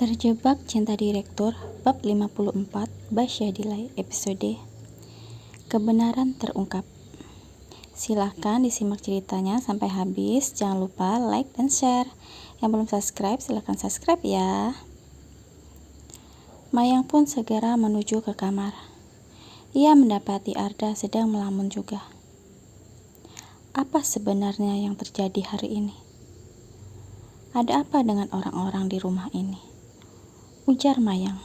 Terjebak Cinta Direktur bab 54 by Syadilay episode Kebenaran Terungkap. Silahkan disimak ceritanya sampai habis. Jangan lupa like dan share. Yang belum subscribe silahkan subscribe ya. Mayang pun segera menuju ke kamar. Ia mendapati Arda sedang melamun juga. Apa sebenarnya yang terjadi hari ini? Ada apa dengan orang-orang di rumah ini? Ujar Mayang.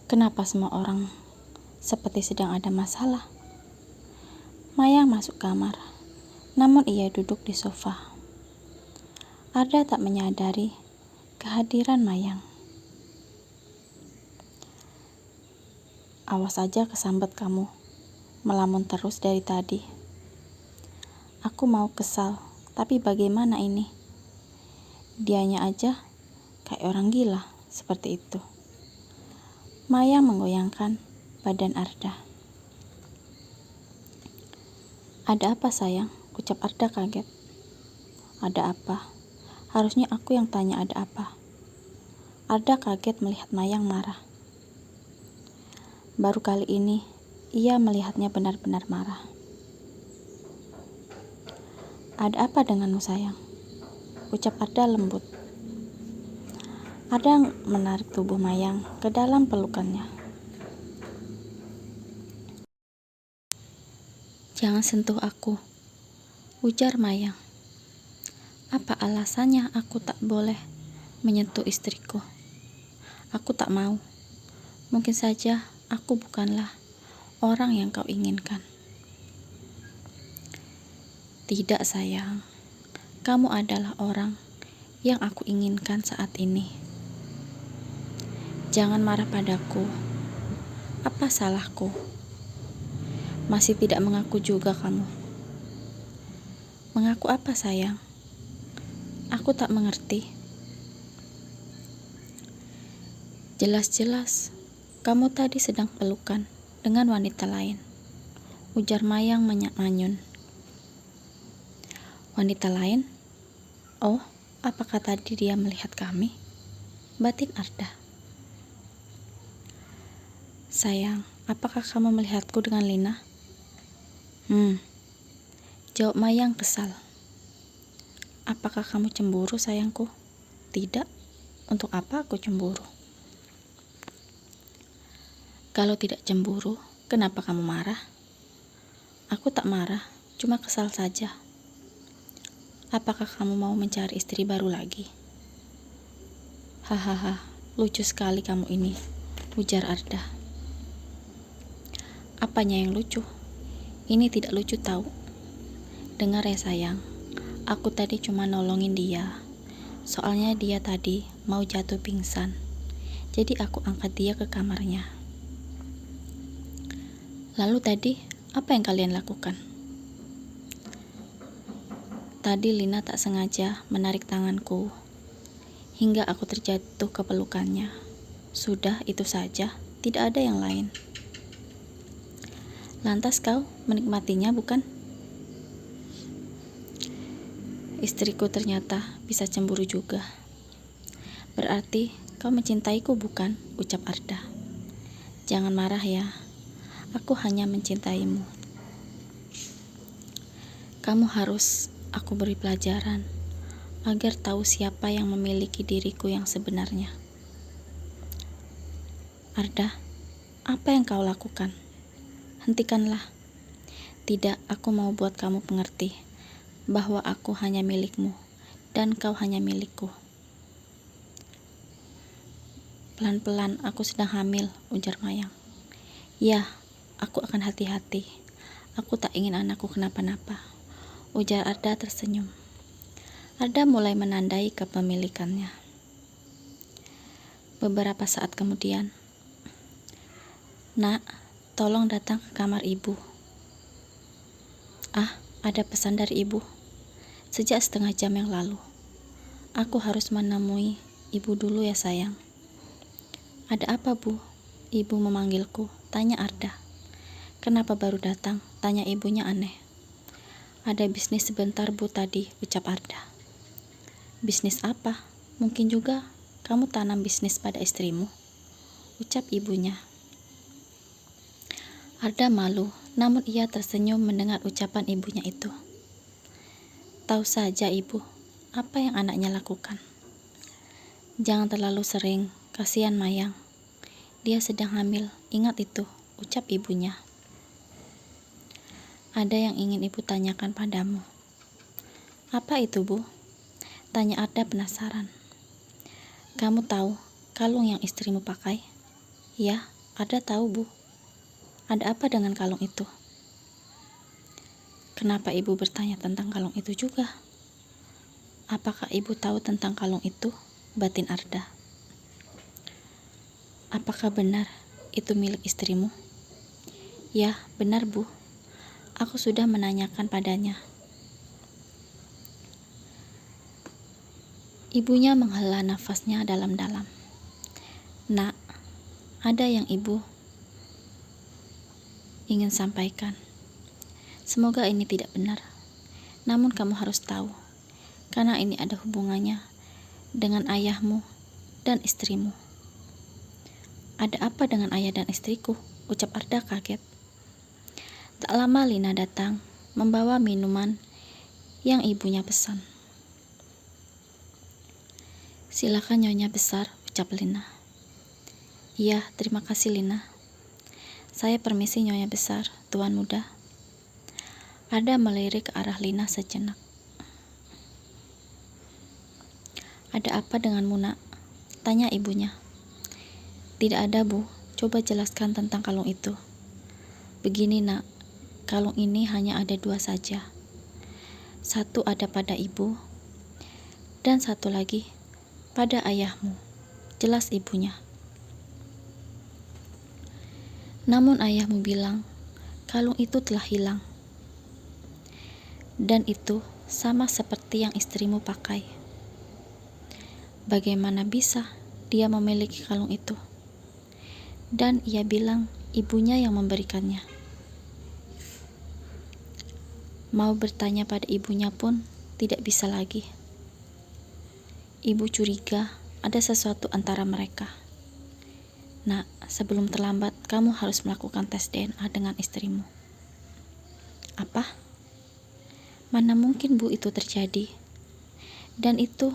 Kenapa semua orang seperti sedang ada masalah? Mayang masuk kamar, namun ia duduk di sofa. Arda tak menyadari kehadiran Mayang. Awas aja kesambet kamu, melamun terus dari tadi. Aku mau kesal, tapi bagaimana ini? Dianya aja kayak orang gila, seperti itu. Mayang menggoyangkan badan Arda. Ada apa sayang? Ucap Arda kaget. Ada apa? Harusnya aku yang tanya ada apa. Arda kaget melihat Mayang marah. Baru kali ini ia melihatnya benar-benar marah. Ada apa denganmu sayang? Ucap Arda lembut. Arda menarik tubuh Mayang ke dalam pelukannya. Jangan sentuh aku, ujar Mayang. Apa alasannya aku tak boleh menyentuh istriku? Aku tak mau. Mungkin saja aku bukanlah orang yang kau inginkan. Tidak sayang, kamu adalah orang yang aku inginkan saat ini. Jangan marah padaku. Apa salahku? Masih tidak mengaku juga kamu. Mengaku apa sayang? Aku tak mengerti. Jelas-jelas kamu tadi sedang pelukan dengan wanita lain, ujar Mayang manyun. Wanita lain? Oh, apakah tadi dia melihat kami? Batin Arda. Sayang, apakah kamu melihatku dengan Lina? Jawab Mayang kesal. Apakah kamu cemburu sayangku? Tidak. Untuk apa aku cemburu? Kalau tidak cemburu, kenapa kamu marah? Aku tak marah, cuma kesal saja. Apakah kamu mau mencari istri baru lagi? Hahaha, lucu sekali kamu ini, ujar Arda. Apanya yang lucu? Ini tidak lucu tahu. Dengar ya sayang, aku tadi cuma nolongin dia. Soalnya dia tadi mau jatuh pingsan. Jadi aku angkat dia ke kamarnya. Lalu tadi, apa yang kalian lakukan? Tadi Lina tak sengaja menarik tanganku, hingga aku terjatuh ke pelukannya. Sudah, itu saja, tidak ada yang lain. Lantas kau menikmatinya, bukan? Istriku ternyata bisa cemburu juga. Berarti kau mencintaiku, bukan? Ucap Arda. Jangan marah ya, aku hanya mencintaimu. Kamu harus aku beri pelajaran agar tahu siapa yang memiliki diriku yang sebenarnya. Arda, apa yang kau lakukan? Hentikanlah. Tidak, aku mau buat kamu mengerti bahwa aku hanya milikmu dan kau hanya milikku. Pelan-pelan aku sedang hamil, ujar Mayang. Ya, aku akan hati-hati. Aku tak ingin anakku kenapa-napa, ujar Arda tersenyum. Arda mulai menandai kepemilikannya. Beberapa saat kemudian, Nak, tolong datang ke kamar ibu. Ah, ada pesan dari ibu. Sejak setengah jam yang lalu. Aku harus menemui ibu dulu ya sayang. Ada apa bu? Ibu memanggilku, tanya Arda. Kenapa baru datang? Tanya ibunya aneh. Ada bisnis sebentar bu tadi, ucap Arda. Bisnis apa? Mungkin juga kamu tanam bisnis pada istrimu, ucap ibunya. Arda malu, namun ia tersenyum mendengar ucapan ibunya itu. Tahu saja ibu, apa yang anaknya lakukan. Jangan terlalu sering, kasihan Mayang. Dia sedang hamil, ingat itu, ucap ibunya. Ada yang ingin ibu tanyakan padamu. Apa itu, Bu? Tanya Arda penasaran. Kamu tahu kalung yang istrimu pakai? Ya, Arda tahu, Bu. Ada apa dengan kalung itu? Kenapa ibu bertanya tentang kalung itu juga? Apakah ibu tahu tentang kalung itu? Batin Arda. Apakah benar itu milik istrimu? Ya, benar, Bu. Aku sudah menanyakan padanya. Ibunya menghela nafasnya dalam-dalam. Nak, ada yang ibu ingin sampaikan. Semoga ini tidak benar. Namun kamu harus tahu, karena ini ada hubungannya dengan ayahmu dan istrimu. Ada apa dengan ayah dan istriku? Ucap Arda kaget. Tak lama Lina datang, membawa minuman yang ibunya pesan. Silakan Nyonya Besar, ucap Lina. Iya, terima kasih Lina. Saya permisi Nyonya Besar, Tuan Muda. Arda melirik ke arah Lina sejenak. Ada apa denganmu, Nak? Tanya ibunya. Tidak ada, Bu. Coba jelaskan tentang kalung itu. Begini, Nak. Kalung ini hanya ada 2 saja. Satu ada pada ibu, dan satu lagi pada ayahmu. Jelas ibunya. Namun ayahmu bilang, kalung itu telah hilang. Dan itu sama seperti yang istrimu pakai. Bagaimana bisa dia memiliki kalung itu? Dan ia bilang ibunya yang memberikannya. Mau bertanya pada ibunya pun tidak bisa lagi. Ibu curiga ada sesuatu antara mereka. Nak, sebelum terlambat, kamu harus melakukan tes DNA dengan istrimu. Apa? Mana mungkin, Bu, itu terjadi? Dan itu,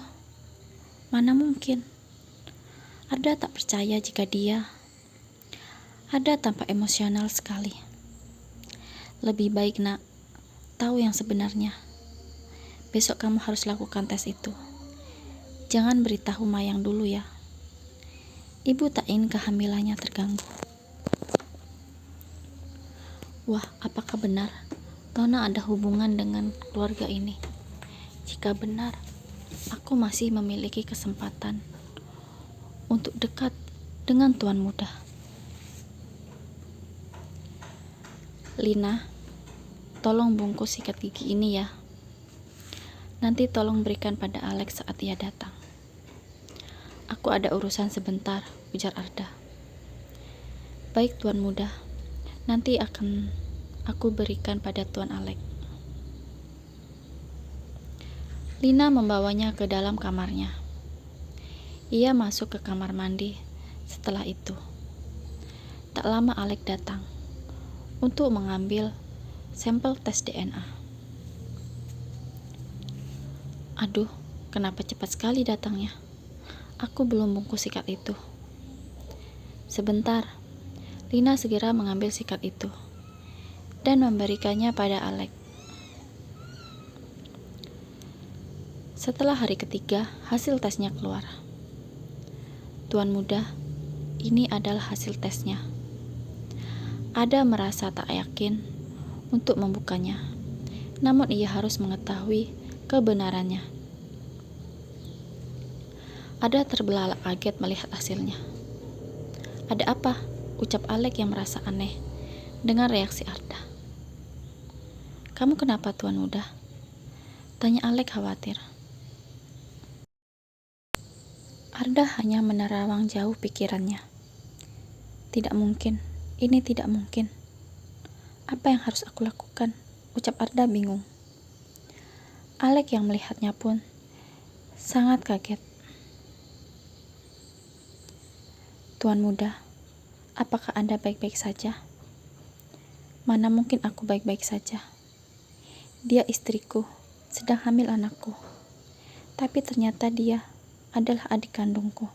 mana mungkin? Arda tak percaya jika dia. Arda tampak emosional sekali. Lebih baik, Nak, tahu yang sebenarnya. Besok kamu harus lakukan tes itu. Jangan beritahu Mayang dulu ya. Ibu tak ingin kehamilannya terganggu. Wah, apakah benar Nona ada hubungan dengan keluarga ini? Jika benar, aku masih memiliki kesempatan untuk dekat dengan Tuan Muda. Lina, tolong bungkus sikat gigi ini ya. Nanti tolong berikan pada Alex saat ia datang. Aku ada urusan sebentar, ujar Arda. Baik Tuan Muda, nanti akan aku berikan pada Tuan Alex. Lina membawanya ke dalam kamarnya. Ia masuk ke kamar mandi setelah itu. Tak lama Alex datang untuk mengambil sampel tes DNA. Aduh, kenapa cepat sekali datangnya? Aku belum bungkus sikat itu. Sebentar, Lina segera mengambil sikat itu dan memberikannya pada Alex. Setelah hari ketiga, hasil tesnya keluar. Tuan Muda, ini adalah hasil tesnya. Ada merasa tak yakin untuk membukanya, namun ia harus mengetahui kebenarannya. Ada terbelalak kaget melihat hasilnya. Ada apa? Ucap Alex yang merasa aneh dengan reaksi Arda. Kamu kenapa Tuan Muda? Tanya Alex khawatir. Arda hanya menerawang jauh pikirannya. Tidak mungkin, ini tidak mungkin. Apa yang harus aku lakukan? Ucap Arda bingung. Alex yang melihatnya pun sangat kaget. Tuan muda, apakah Anda baik-baik saja? Mana mungkin aku baik-baik saja. Dia istriku, sedang hamil anakku. Tapi ternyata dia adalah adik kandungku.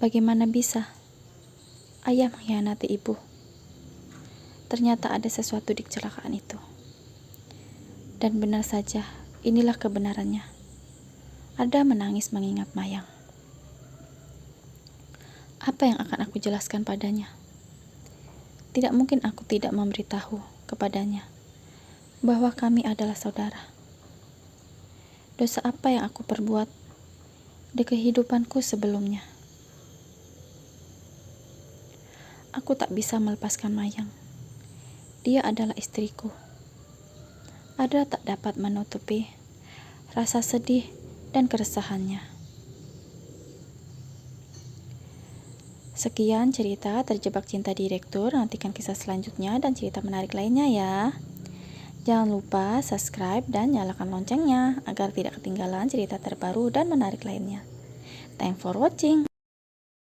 Bagaimana bisa ayah mengkhianati ibu? Ternyata ada sesuatu di kecelakaan itu. Dan benar saja, inilah kebenarannya. Ada menangis mengingat Mayang. Apa yang akan aku jelaskan padanya? Tidak mungkin aku tidak memberitahu kepadanya bahwa kami adalah saudara. Dosa apa yang aku perbuat di kehidupanku sebelumnya? Aku tak bisa melepaskan Mayang. Dia adalah istriku. Ada tak dapat menutupi rasa sedih dan keresahannya. Sekian cerita Terjebak Cinta Direktur. Nantikan kisah selanjutnya dan cerita menarik lainnya ya. Jangan lupa subscribe dan nyalakan loncengnya agar tidak ketinggalan cerita terbaru dan menarik lainnya. Thanks for watching.